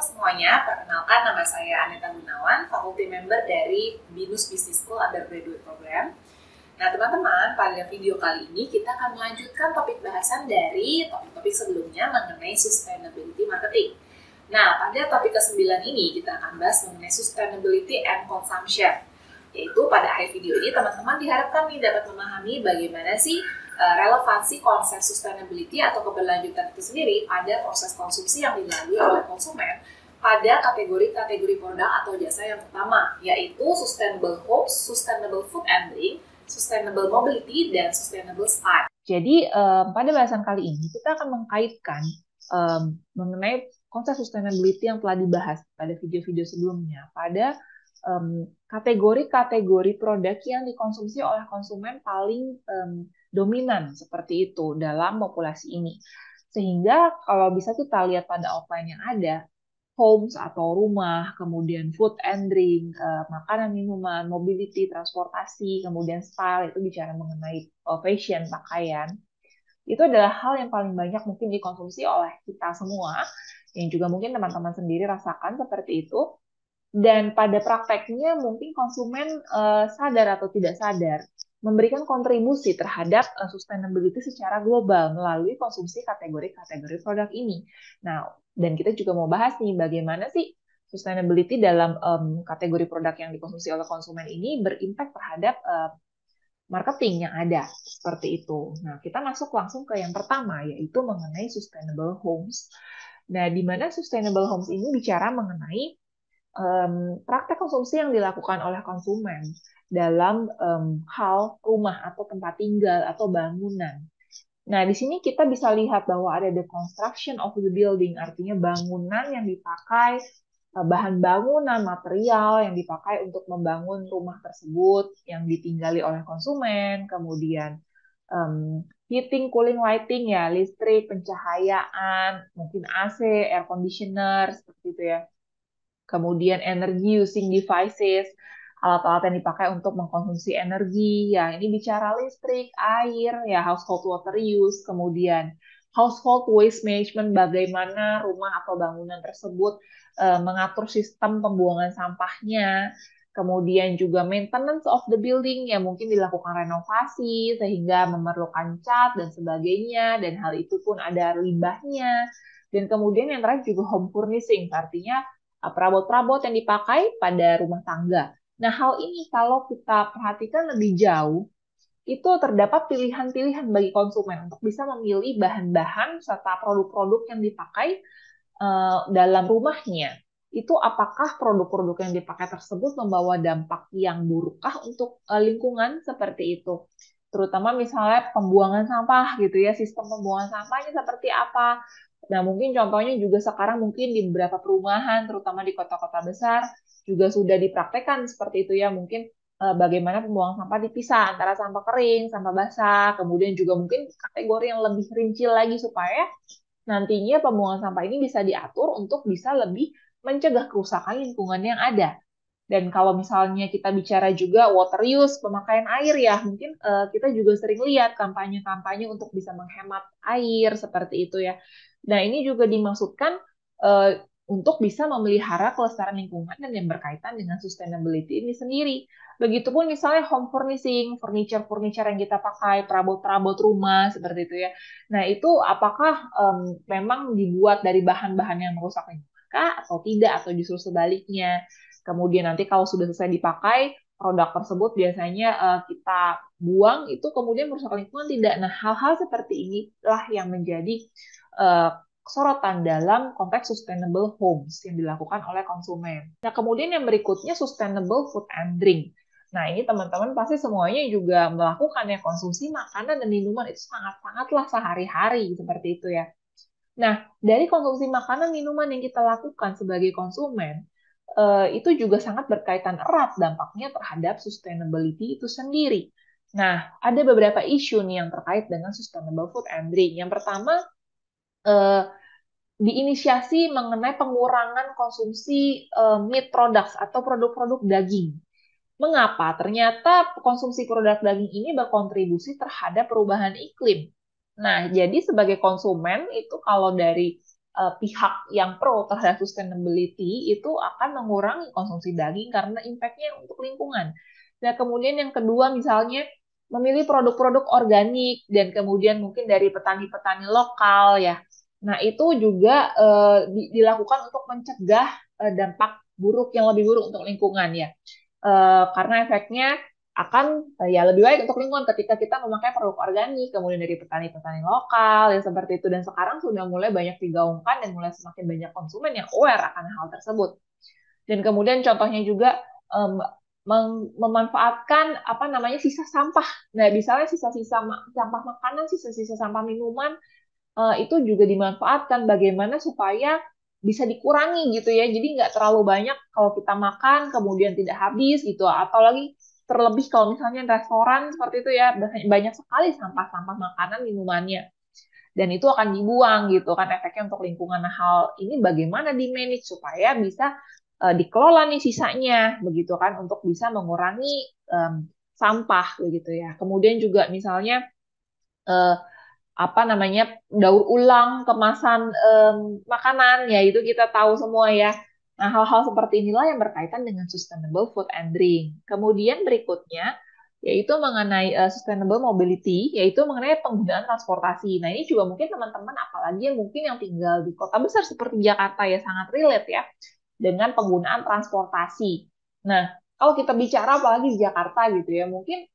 semuanya, perkenalkan nama saya Aneta Gunawan, faculty member dari BINUS Business School Undergraduate Program. Nah teman-teman, pada video kali ini kita akan melanjutkan topik bahasan dari topik-topik sebelumnya mengenai sustainability marketing. Nah pada topik ke-9 ini kita akan bahas mengenai sustainability and consumption. Yaitu pada akhir video ini teman-teman diharapkan dapat memahami bagaimana sih relevansi konsep sustainability atau keberlanjutan itu sendiri pada proses konsumsi yang dilalui oleh konsumen pada kategori-kategori produk atau jasa yang pertama, yaitu sustainable homes, sustainable food and drink, sustainable mobility, dan sustainable style. Jadi pada bahasan kali ini kita akan mengkaitkan mengenai konsep sustainability yang telah dibahas pada video-video sebelumnya pada kategori-kategori produk yang dikonsumsi oleh konsumen paling dominan seperti itu dalam populasi ini. Sehingga kalau bisa kita lihat pada outline yang ada, homes atau rumah, kemudian food and drink, makanan, minuman, mobility, transportasi, kemudian style, itu bicara mengenai fashion, pakaian. Itu adalah hal yang paling banyak mungkin dikonsumsi oleh kita semua, yang juga mungkin teman-teman sendiri rasakan seperti itu. Dan pada prakteknya mungkin konsumen sadar atau tidak sadar memberikan kontribusi terhadap sustainability secara global melalui konsumsi kategori-kategori produk ini. Nah, dan kita juga mau bahas nih bagaimana sih sustainability dalam kategori produk yang dikonsumsi oleh konsumen ini berimpact terhadap marketing yang ada seperti itu. Nah, kita masuk langsung ke yang pertama, yaitu mengenai sustainable homes. Nah, di mana sustainable homes ini bicara mengenai praktek konsumsi yang dilakukan oleh konsumen dalam hal rumah atau tempat tinggal atau bangunan. Nah, di sini kita bisa lihat bahwa ada the construction of the building, artinya bangunan yang dipakai, bahan bangunan, material yang dipakai untuk membangun rumah tersebut yang ditinggali oleh konsumen, kemudian heating, cooling, lighting ya, listrik, pencahayaan, mungkin AC, air conditioner, seperti itu ya. Kemudian energy using devices, alat-alat yang dipakai untuk mengkonsumsi energi, ya ini bicara listrik, air, ya household water use, kemudian household waste management, bagaimana rumah atau bangunan tersebut mengatur sistem pembuangan sampahnya, kemudian juga maintenance of the building, ya mungkin dilakukan renovasi sehingga memerlukan cat dan sebagainya, dan hal itu pun ada limbahnya, dan kemudian yang terakhir juga home furnishing, artinya perabot-perabot yang dipakai pada rumah tangga. Nah, hal ini kalau kita perhatikan lebih jauh, itu terdapat pilihan-pilihan bagi konsumen untuk bisa memilih bahan-bahan serta produk-produk yang dipakai dalam rumahnya. Itu apakah produk-produk yang dipakai tersebut membawa dampak yang burukkah untuk lingkungan seperti itu. Terutama misalnya pembuangan sampah gitu ya, sistem pembuangan sampahnya seperti apa. Nah, mungkin contohnya juga sekarang mungkin di beberapa perumahan, terutama di kota-kota besar, juga sudah dipraktekkan seperti itu ya. Mungkin bagaimana pembuangan sampah dipisah antara sampah kering, sampah basah, kemudian juga mungkin kategori yang lebih rinci lagi supaya nantinya pembuangan sampah ini bisa diatur untuk bisa lebih mencegah kerusakan lingkungan yang ada. Dan kalau misalnya kita bicara juga water use, pemakaian air ya, mungkin kita juga sering lihat kampanye-kampanye untuk bisa menghemat air seperti itu ya. Nah, ini juga dimaksudkan untuk bisa memelihara kelestarian lingkungan dan yang berkaitan dengan sustainability ini sendiri. Begitupun misalnya home furnishing, furniture-furniture yang kita pakai, perabot-perabot rumah seperti itu ya. Nah, itu apakah memang dibuat dari bahan-bahan yang merusak lingkungan atau tidak, atau justru sebaliknya. Kemudian nanti kalau sudah selesai dipakai, produk tersebut biasanya kita buang, itu kemudian merusak lingkungan tidak. Nah, hal-hal seperti inilah yang menjadi sorotan dalam konteks sustainable homes yang dilakukan oleh konsumen. Nah, kemudian yang berikutnya sustainable food and drink. Nah, ini teman-teman pasti semuanya juga melakukan ya, konsumsi makanan dan minuman itu sangat-sangatlah sehari-hari seperti itu ya. Nah, dari konsumsi makanan minuman yang kita lakukan sebagai konsumen, itu juga sangat berkaitan erat dampaknya terhadap sustainability itu sendiri. Nah, ada beberapa isu nih yang terkait dengan sustainable food and drink. Yang pertama, diinisiasi mengenai pengurangan konsumsi meat products atau produk-produk daging. Mengapa? Ternyata konsumsi produk daging ini berkontribusi terhadap perubahan iklim. Nah, jadi sebagai konsumen itu kalau dari pihak yang pro terhadap sustainability itu akan mengurangi konsumsi daging karena impact-nya untuk lingkungan. Nah, kemudian yang kedua misalnya memilih produk-produk organik dan kemudian mungkin dari petani-petani lokal ya. Nah, itu juga dilakukan untuk mencegah dampak buruk yang lebih buruk untuk lingkungan ya. Karena efeknya akan ya lebih baik untuk lingkungan ketika kita memakai produk organik, kemudian dari petani-petani lokal, ya seperti itu. Dan sekarang sudah mulai banyak digaungkan dan mulai semakin banyak konsumen yang aware akan hal tersebut. Dan kemudian contohnya juga um, memanfaatkan apa namanya sisa sampah. Nah, misalnya sisa-sisa sampah makanan, sisa-sisa sampah minuman, itu juga dimanfaatkan bagaimana supaya bisa dikurangi gitu ya. Jadi nggak terlalu banyak kalau kita makan kemudian tidak habis gitu. Atau lagi terlebih kalau misalnya restoran seperti itu ya banyak sekali sampah-sampah makanan minumannya. Dan itu akan dibuang gitu kan efeknya untuk lingkungan. Nah, hal ini bagaimana di manage supaya bisa dikelola nih sisanya begitu kan untuk bisa mengurangi sampah begitu ya. Kemudian juga misalnya eh, apa namanya daur ulang kemasan makanan ya itu kita tahu semua ya. Nah, hal-hal seperti inilah yang berkaitan dengan sustainable food and drink. Kemudian berikutnya yaitu mengenai sustainable mobility, yaitu mengenai penggunaan transportasi. Nah, ini juga mungkin teman-teman apalagi yang mungkin yang tinggal di kota besar seperti Jakarta ya sangat relate ya dengan penggunaan transportasi. Nah, kalau kita bicara apalagi di Jakarta gitu ya, mungkin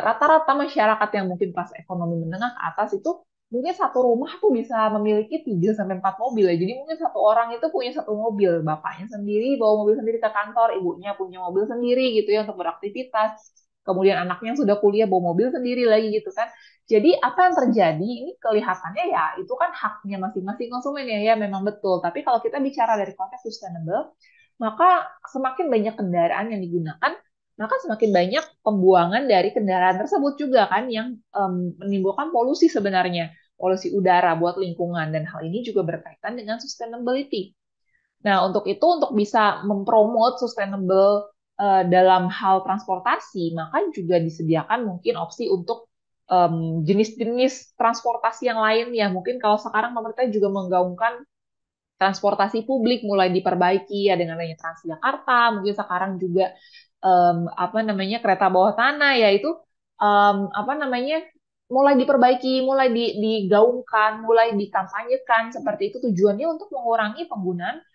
rata-rata masyarakat yang mungkin kelas ekonomi menengah ke atas itu mungkin satu rumah tuh bisa memiliki 3 sampai 4 mobil ya. Jadi mungkin satu orang itu punya satu mobil, bapaknya sendiri bawa mobil sendiri ke kantor, ibunya punya mobil sendiri gitu ya untuk beraktivitas. Kemudian anaknya yang sudah kuliah bawa mobil sendiri lagi gitu kan. Jadi apa yang terjadi ini kelihatannya ya itu kan haknya masing-masing konsumen ya, ya memang betul. Tapi kalau kita bicara dari konteks sustainable, maka semakin banyak kendaraan yang digunakan, maka semakin banyak pembuangan dari kendaraan tersebut juga kan yang menimbulkan polusi sebenarnya, polusi udara buat lingkungan dan hal ini juga berkaitan dengan sustainability. Nah, untuk itu untuk bisa mempromot sustainable dalam hal transportasi, maka juga disediakan mungkin opsi untuk jenis-jenis transportasi yang lain ya. Mungkin kalau sekarang pemerintah juga menggaungkan transportasi publik mulai diperbaiki ya dengan adanya Transjakarta, mungkin sekarang juga apa namanya kereta bawah tanah ya itu apa namanya mulai diperbaiki, mulai digaungkan, mulai dikampanyekan seperti itu tujuannya untuk mengurangi penggunaan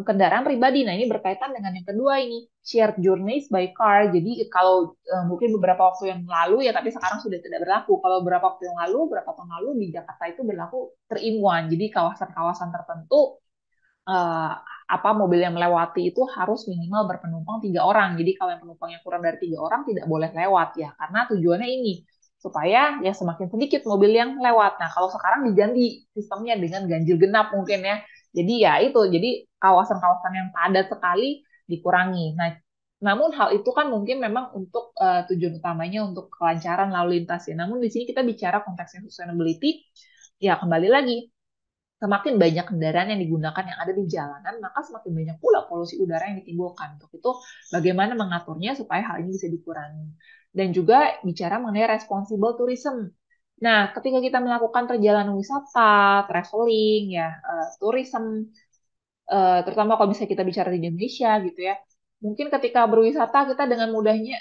kendaraan pribadi. Nah, ini berkaitan dengan yang kedua ini, shared journeys by car. Jadi kalau mungkin beberapa waktu yang lalu ya, tapi sekarang sudah tidak berlaku. Kalau beberapa waktu yang lalu, beberapa tahun lalu di Jakarta itu berlaku 3-in-1. Jadi kawasan-kawasan tertentu eh, apa mobil yang melewati itu harus minimal berpenumpang 3 orang. Jadi kalau yang penumpangnya kurang dari 3 orang tidak boleh lewat ya, karena tujuannya ini supaya ya semakin sedikit mobil yang lewat. Nah, kalau sekarang diganti sistemnya dengan ganjil genap mungkin ya. Jadi ya itu, jadi kawasan-kawasan yang padat sekali dikurangi. Nah, namun hal itu kan mungkin memang untuk tujuan utamanya untuk kelancaran lalu lintas ya. Namun di sini kita bicara konteksnya sustainability, ya kembali lagi semakin banyak kendaraan yang digunakan yang ada di jalanan, maka semakin banyak pula polusi udara yang ditimbulkan. Untuk itu, bagaimana mengaturnya supaya hal ini bisa dikurangi. Dan juga bicara mengenai responsible tourism. Nah, ketika kita melakukan perjalanan wisata, traveling, ya, tourism, terutama kalau bisa kita bicara di Indonesia gitu ya, mungkin ketika berwisata kita dengan mudahnya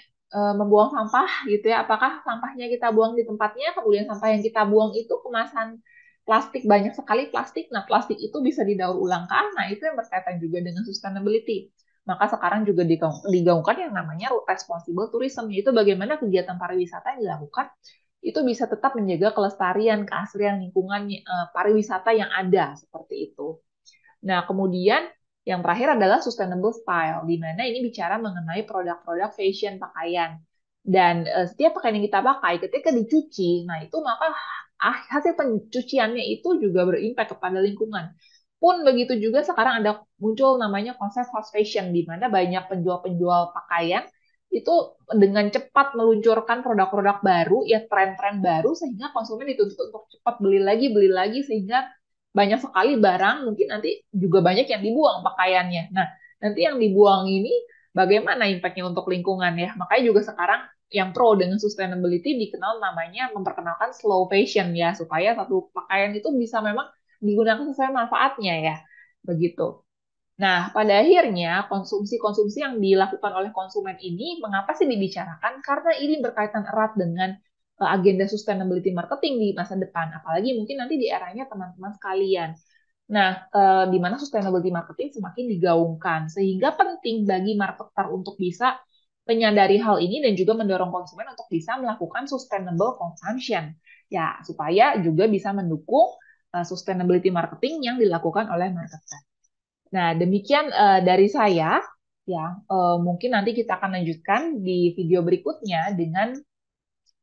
membuang sampah gitu ya, apakah sampahnya kita buang di tempatnya, kemudian sampah yang kita buang itu kemasan plastik, banyak sekali plastik, nah plastik itu bisa didaur ulang kan, nah itu yang berkaitan juga dengan sustainability. Maka sekarang juga digaungkan yang namanya responsible tourism, yaitu bagaimana kegiatan pariwisata yang dilakukan itu bisa tetap menjaga kelestarian, keasrian lingkungan pariwisata yang ada, seperti itu. Nah, kemudian yang terakhir adalah sustainable style, di mana ini bicara mengenai produk-produk fashion pakaian. Dan setiap pakaian yang kita pakai ketika dicuci, nah itu maka hasil pencuciannya itu juga berimpact kepada lingkungan. Pun begitu juga sekarang ada muncul namanya konsep fast fashion, di mana banyak penjual-penjual pakaian itu dengan cepat meluncurkan produk-produk baru, ya tren-tren baru, sehingga konsumen dituntut untuk cepat beli lagi, sehingga banyak sekali barang, mungkin nanti juga banyak yang dibuang pakaiannya. Nah, nanti yang dibuang ini bagaimana impact-nya untuk lingkungan ya. Makanya juga sekarang yang pro dengan sustainability dikenal namanya memperkenalkan slow fashion ya, supaya satu pakaian itu bisa memang digunakan sesuai manfaatnya ya. Begitu. Nah, pada akhirnya konsumsi-konsumsi yang dilakukan oleh konsumen ini mengapa sih dibicarakan? Karena ini berkaitan erat dengan agenda sustainability marketing di masa depan, apalagi mungkin nanti di eranya teman-teman sekalian. Nah, di mana sustainability marketing semakin digaungkan, sehingga penting bagi marketer untuk bisa menyadari hal ini dan juga mendorong konsumen untuk bisa melakukan sustainable consumption, ya, supaya juga bisa mendukung sustainability marketing yang dilakukan oleh marketer. Nah, demikian dari saya, ya, mungkin nanti kita akan lanjutkan di video berikutnya dengan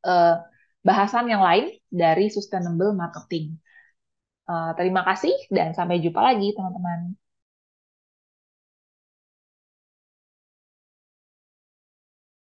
eh, bahasan yang lain dari sustainable marketing. Terima kasih dan sampai jumpa lagi, teman-teman.